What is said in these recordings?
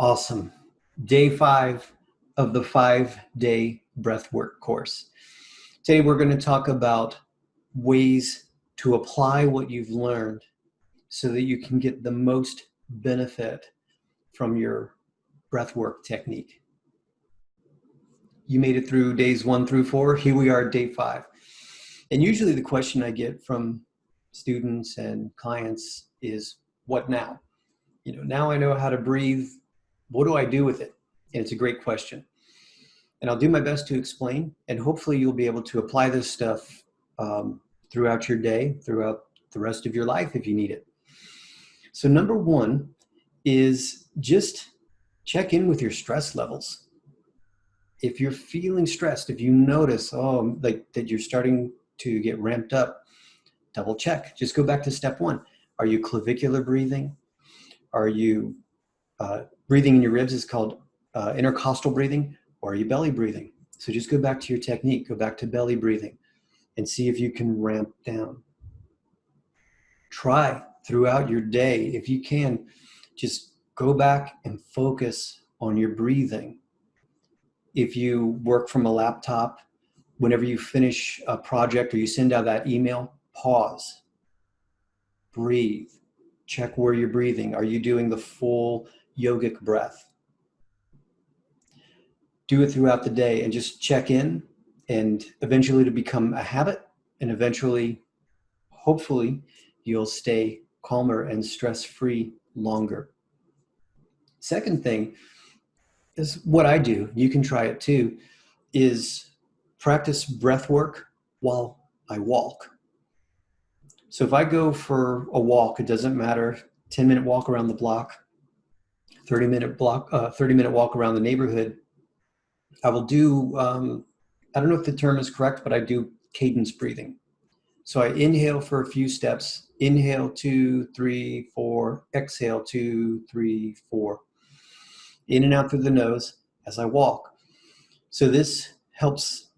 Awesome. Day 5 of the 5-day breathwork course. Today we're going to talk about ways to apply what you've learned so that you can get the most benefit from your breathwork technique. You made it through days 1 through 4. Here we are, day 5. And usually the question I get from students and clients is, what now? Now I know how to breathe. What do I do with it? And it's a great question. And I'll do my best to explain, and hopefully you'll be able to apply this stuff throughout your day, throughout the rest of your life if you need it. So number 1 is just check in with your stress levels. If you're feeling stressed, if you notice, that you're starting to get ramped up, double check. Just go back to step 1. Are you clavicular breathing? Are you breathing in your ribs is called intercostal breathing, or are you belly breathing? So just go back to your technique, go back to belly breathing, and see if you can ramp down. Try throughout your day, if you can, just go back and focus on your breathing. If you work from a laptop, whenever you finish a project or you send out that email, pause, breathe, check where you're breathing. Are you doing the full yogic breath? Do it throughout the day and just check in, and eventually it'll become a habit, and eventually, hopefully, you'll stay calmer and stress-free longer. Second thing is what I do, you can try it too, is practice breath work while I walk. So if I go for a walk, it doesn't matter, 10-minute walk around the block, 30-minute walk around the neighborhood, I will do, I don't know if the term is correct, but I do cadence breathing. So I inhale for a few steps, inhale 2, 3, 4, exhale 2, 3, 4, in and out through the nose as I walk. So this helps,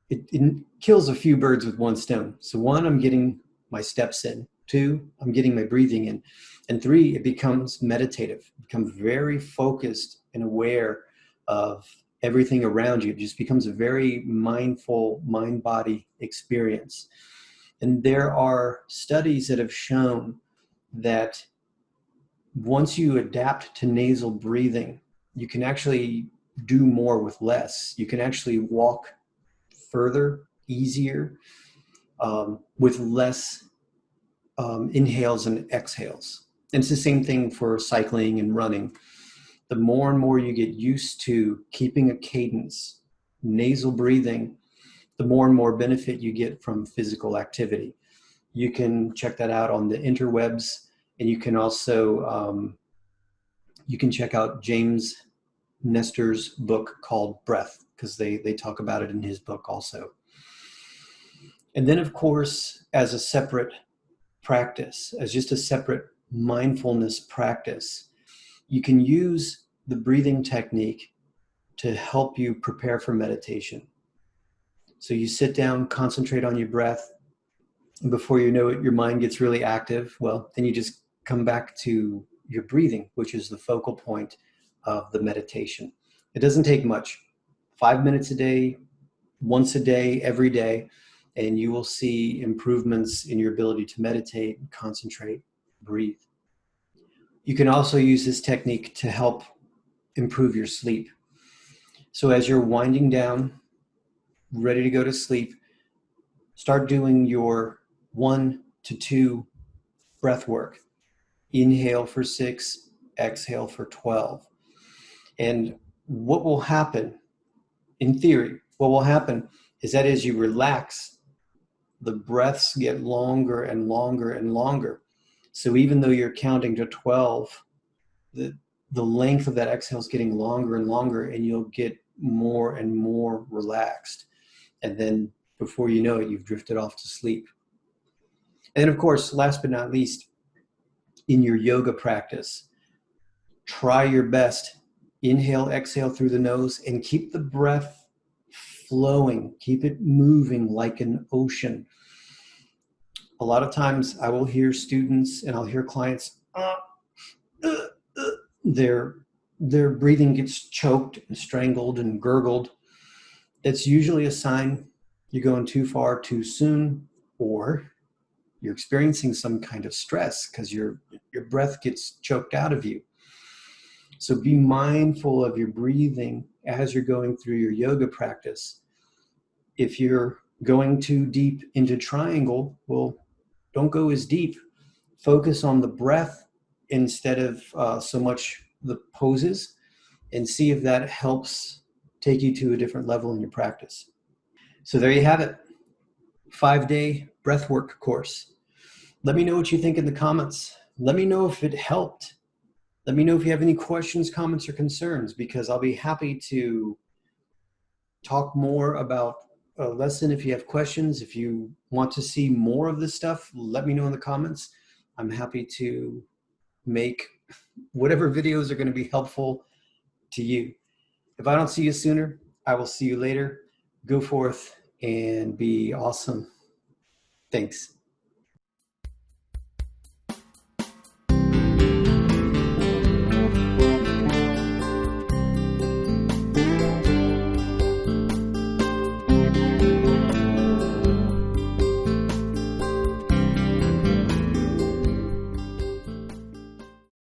it kills a few birds with one stone. So 1, I'm getting my steps in. 2, I'm getting my breathing in. And 3, it becomes meditative, it becomes very focused and aware of everything around you. It just becomes a very mindful mind-body experience. And there are studies that have shown that once you adapt to nasal breathing, you can actually do more with less. You can actually walk further, easier, with less inhales and exhales. And it's the same thing for cycling and running. The more and more you get used to keeping a cadence, nasal breathing, the more and more benefit you get from physical activity. You can check that out on the interwebs, and you can also, you can check out James Nestor's book called Breath, because they talk about it in his book also. And then, of course, as a separate practice, as just a separate mindfulness practice, you can use the breathing technique to help you prepare for meditation. So you sit down, concentrate on your breath, and before you know it, your mind gets really active. Well, then you just come back to your breathing, which is the focal point of the meditation. It doesn't take much. 5 minutes a day, once a day, every day, and you will see improvements in your ability to meditate, concentrate, breathe. You can also use this technique to help improve your sleep. So as you're winding down, ready to go to sleep, start doing your 1 to 2 breath work. Inhale for 6, exhale for 12. And what will happen, in theory, what will happen is that as you relax, the breaths get longer and longer and longer. So even though you're counting to 12, the length of that exhale is getting longer and longer, and you'll get more and more relaxed. And then before you know it, you've drifted off to sleep. And then, of course, last but not least, in your yoga practice, try your best. Inhale, exhale through the nose, and keep the breath flowing. Keep it moving like an ocean. A lot of times I will hear students and I'll hear clients, they're their breathing gets choked and strangled and gurgled, it's usually a sign you're going too far too soon, or you're experiencing some kind of stress because your breath gets choked out of you. So be mindful of your breathing as you're going through your yoga practice. If you're going too deep into triangle, well, don't go as deep. Focus on the breath instead of so much the poses, and see if that helps take you to a different level in your practice. So there you have it. 5-day breathwork course. Let me know what you think in the comments. Let me know if it helped. Let me know if you have any questions, comments, or concerns, because I'll be happy to talk more about a lesson. If you have questions, if you want to see more of this stuff, let me know in the comments. I'm happy to make whatever videos are going to be helpful to you. If I don't see you sooner, I will see you later. Go forth and be awesome. Thanks.